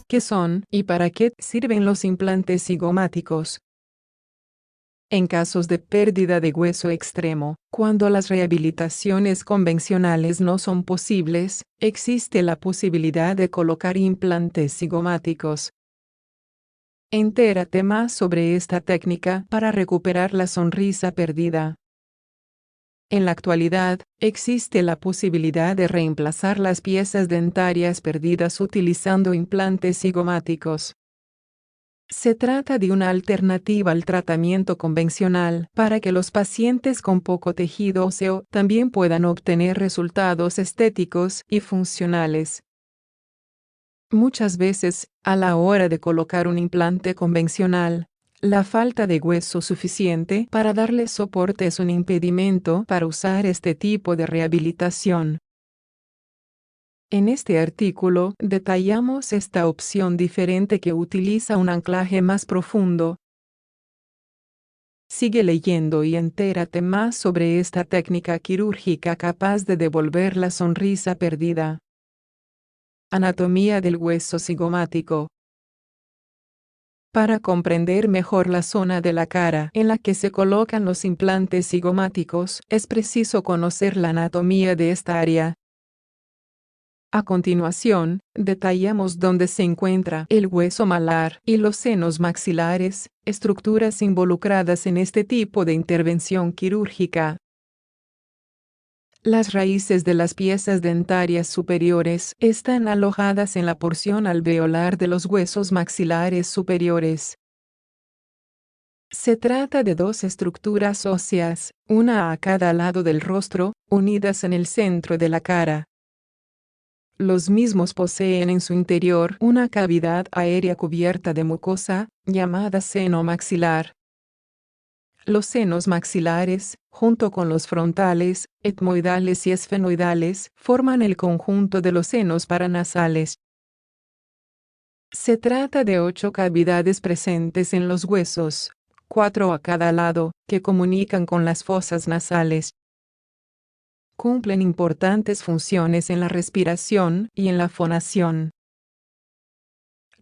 ¿Qué son y para qué sirven los implantes cigomáticos? En casos de pérdida de hueso extremo, cuando las rehabilitaciones convencionales no son posibles, existe la posibilidad de colocar implantes cigomáticos. Entérate más sobre esta técnica para recuperar la sonrisa perdida. En la actualidad, existe la posibilidad de reemplazar las piezas dentarias perdidas utilizando implantes cigomáticos. Se trata de una alternativa al tratamiento convencional para que los pacientes con poco tejido óseo también puedan obtener resultados estéticos y funcionales. Muchas veces, a la hora de colocar un implante convencional, la falta de hueso suficiente para darle soporte es un impedimento para usar este tipo de rehabilitación. En este artículo detallamos esta opción diferente que utiliza un anclaje más profundo. Sigue leyendo y entérate más sobre esta técnica quirúrgica capaz de devolver la sonrisa perdida. Anatomía del hueso cigomático. Para comprender mejor la zona de la cara en la que se colocan los implantes cigomáticos, es preciso conocer la anatomía de esta área. A continuación, detallamos dónde se encuentra el hueso malar y los senos maxilares, estructuras involucradas en este tipo de intervención quirúrgica. Las raíces de las piezas dentarias superiores están alojadas en la porción alveolar de los huesos maxilares superiores. Se trata de dos estructuras óseas, una a cada lado del rostro, unidas en el centro de la cara. Los mismos poseen en su interior una cavidad aérea cubierta de mucosa, llamada seno maxilar. Los senos maxilares, junto con los frontales, etmoidales y esfenoidales, forman el conjunto de los senos paranasales. Se trata de 8 cavidades presentes en los huesos, 4 a cada lado, que comunican con las fosas nasales. Cumplen importantes funciones en la respiración y en la fonación.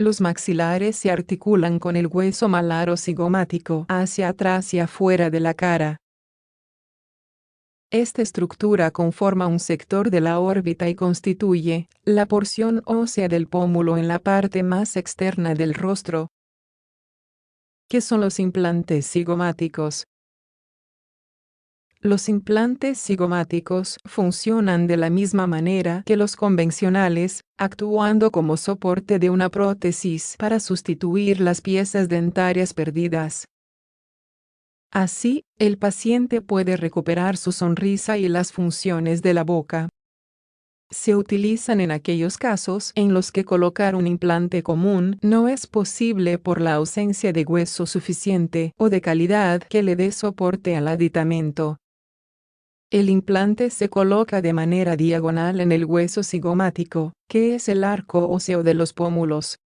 Los maxilares se articulan con el hueso malar o cigomático hacia atrás y afuera de la cara. Esta estructura conforma un sector de la órbita y constituye la porción ósea del pómulo en la parte más externa del rostro. ¿Qué son los implantes cigomáticos? Los implantes cigomáticos funcionan de la misma manera que los convencionales, actuando como soporte de una prótesis para sustituir las piezas dentarias perdidas. Así, el paciente puede recuperar su sonrisa y las funciones de la boca. Se utilizan en aquellos casos en los que colocar un implante común no es posible por la ausencia de hueso suficiente o de calidad que le dé soporte al aditamento. El implante se coloca de manera diagonal en el hueso cigomático, que es el arco óseo de los pómulos.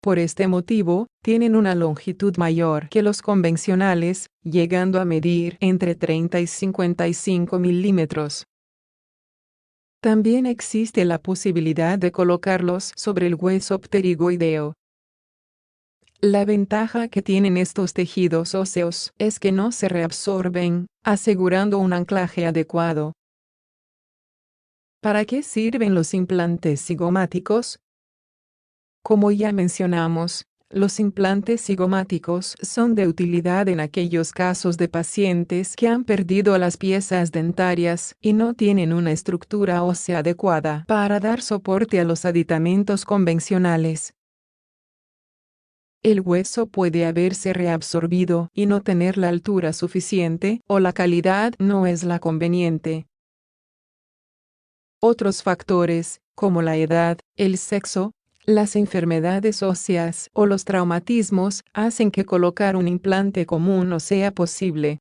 Por este motivo, tienen una longitud mayor que los convencionales, llegando a medir entre 30 y 55 milímetros. También existe la posibilidad de colocarlos sobre el hueso pterigoideo. La ventaja que tienen estos tejidos óseos es que no se reabsorben, asegurando un anclaje adecuado. ¿Para qué sirven los implantes cigomáticos? Como ya mencionamos, los implantes cigomáticos son de utilidad en aquellos casos de pacientes que han perdido las piezas dentarias y no tienen una estructura ósea adecuada para dar soporte a los aditamentos convencionales. El hueso puede haberse reabsorbido y no tener la altura suficiente, o la calidad no es la conveniente. Otros factores, como la edad, el sexo, las enfermedades óseas o los traumatismos, hacen que colocar un implante común no sea posible.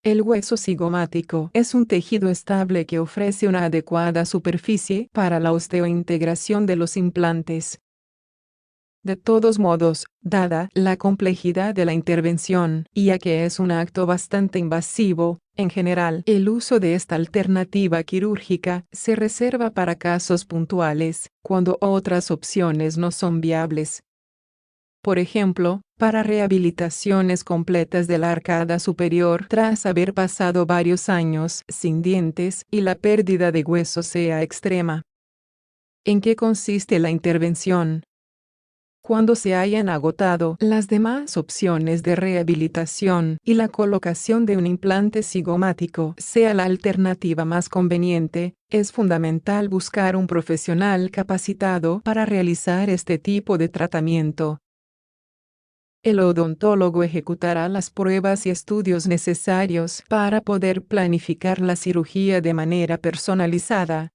El hueso cigomático es un tejido estable que ofrece una adecuada superficie para la osteointegración de los implantes. De todos modos, dada la complejidad de la intervención, y ya que es un acto bastante invasivo, en general, el uso de esta alternativa quirúrgica se reserva para casos puntuales, cuando otras opciones no son viables. Por ejemplo, para rehabilitaciones completas de la arcada superior tras haber pasado varios años sin dientes y la pérdida de hueso sea extrema. ¿En qué consiste la intervención? Cuando se hayan agotado las demás opciones de rehabilitación y la colocación de un implante cigomático sea la alternativa más conveniente, es fundamental buscar un profesional capacitado para realizar este tipo de tratamiento. El odontólogo ejecutará las pruebas y estudios necesarios para poder planificar la cirugía de manera personalizada.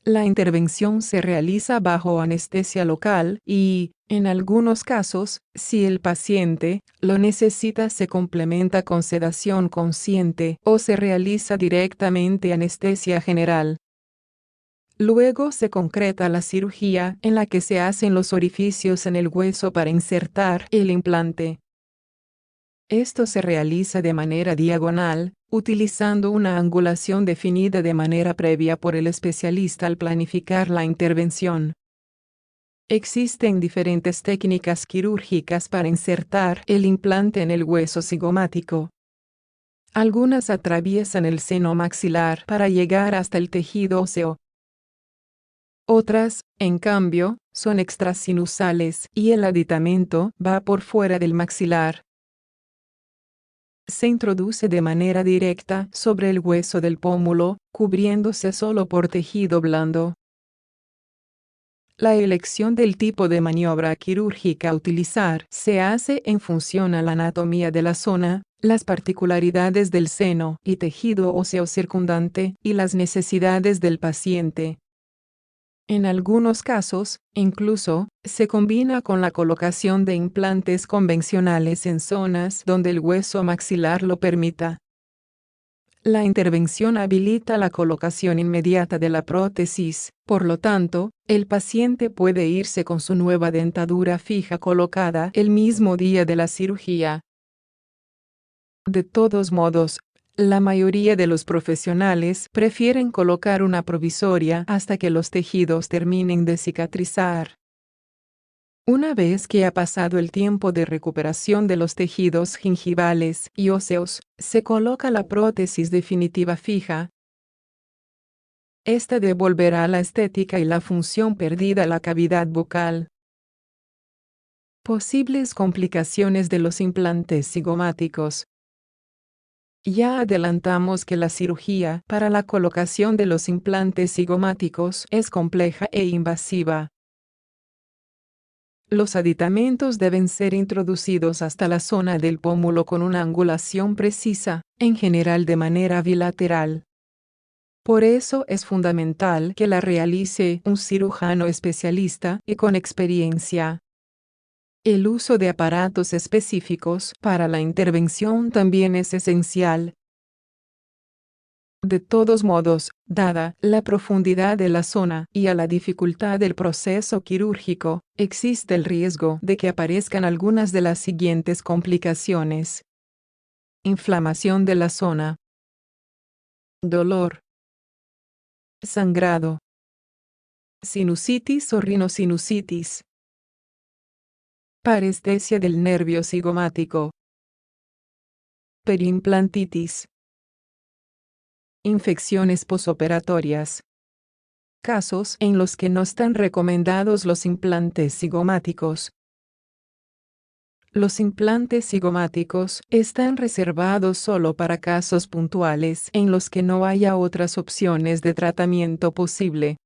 La intervención se realiza bajo anestesia local y, en algunos casos, si el paciente lo necesita, se complementa con sedación consciente o se realiza directamente anestesia general. Luego se concreta la cirugía en la que se hacen los orificios en el hueso para insertar el implante. Esto se realiza de manera diagonal, utilizando una angulación definida de manera previa por el especialista al planificar la intervención. Existen diferentes técnicas quirúrgicas para insertar el implante en el hueso cigomático. Algunas atraviesan el seno maxilar para llegar hasta el tejido óseo. Otras, en cambio, son extrasinusales y el aditamento va por fuera del maxilar. Se introduce de manera directa sobre el hueso del pómulo, cubriéndose solo por tejido blando. La elección del tipo de maniobra quirúrgica a utilizar se hace en función a la anatomía de la zona, las particularidades del seno y tejido óseo circundante y las necesidades del paciente. En algunos casos, incluso, se combina con la colocación de implantes convencionales en zonas donde el hueso maxilar lo permita. La intervención habilita la colocación inmediata de la prótesis, por lo tanto, el paciente puede irse con su nueva dentadura fija colocada el mismo día de la cirugía. De todos modos, la mayoría de los profesionales prefieren colocar una provisoria hasta que los tejidos terminen de cicatrizar. Una vez que ha pasado el tiempo de recuperación de los tejidos gingivales y óseos, se coloca la prótesis definitiva fija. Esta devolverá la estética y la función perdida a la cavidad bucal. Posibles complicaciones de los implantes cigomáticos. Ya adelantamos que la cirugía para la colocación de los implantes cigomáticos es compleja e invasiva. Los aditamentos deben ser introducidos hasta la zona del pómulo con una angulación precisa, en general de manera bilateral. Por eso es fundamental que la realice un cirujano especialista y con experiencia. El uso de aparatos específicos para la intervención también es esencial. De todos modos, dada la profundidad de la zona y a la dificultad del proceso quirúrgico, existe el riesgo de que aparezcan algunas de las siguientes complicaciones. Inflamación de la zona. Dolor. Sangrado. Sinusitis o rinosinusitis. Parestesia del nervio cigomático. Periimplantitis. Infecciones posoperatorias. Casos en los que no están recomendados los implantes cigomáticos. Los implantes cigomáticos están reservados solo para casos puntuales en los que no haya otras opciones de tratamiento posible.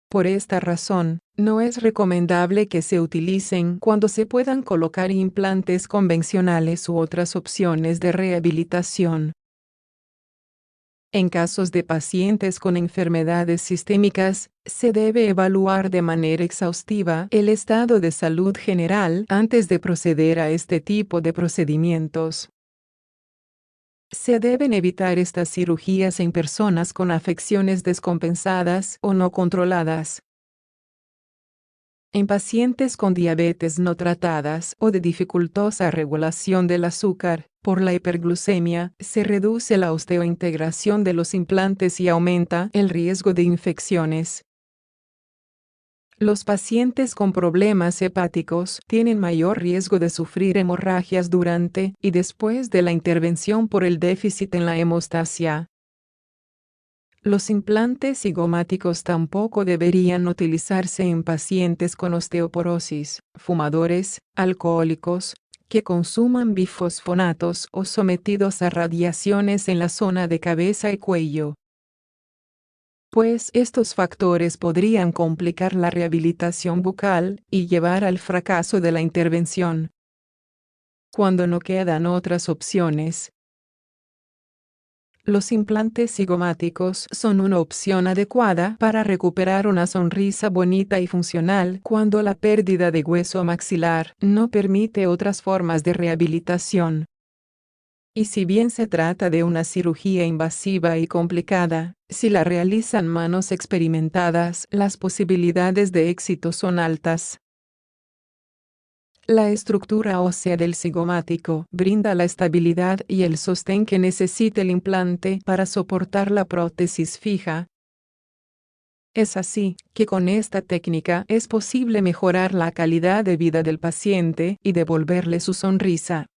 Por esta razón, no es recomendable que se utilicen cuando se puedan colocar implantes convencionales u otras opciones de rehabilitación. En casos de pacientes con enfermedades sistémicas, se debe evaluar de manera exhaustiva el estado de salud general antes de proceder a este tipo de procedimientos. Se deben evitar estas cirugías en personas con afecciones descompensadas o no controladas. En pacientes con diabetes no tratadas o de dificultosa regulación del azúcar, por la hiperglucemia, se reduce la osteointegración de los implantes y aumenta el riesgo de infecciones. Los pacientes con problemas hepáticos tienen mayor riesgo de sufrir hemorragias durante y después de la intervención por el déficit en la hemostasia. Los implantes cigomáticos tampoco deberían utilizarse en pacientes con osteoporosis, fumadores, alcohólicos, que consuman bifosfonatos o sometidos a radiaciones en la zona de cabeza y cuello, pues estos factores podrían complicar la rehabilitación bucal y llevar al fracaso de la intervención. Cuando no quedan otras opciones, los implantes cigomáticos son una opción adecuada para recuperar una sonrisa bonita y funcional cuando la pérdida de hueso maxilar no permite otras formas de rehabilitación. Y si bien se trata de una cirugía invasiva y complicada, si la realizan manos experimentadas, las posibilidades de éxito son altas. La estructura ósea del cigomático brinda la estabilidad y el sostén que necesita el implante para soportar la prótesis fija. Es así que con esta técnica es posible mejorar la calidad de vida del paciente y devolverle su sonrisa.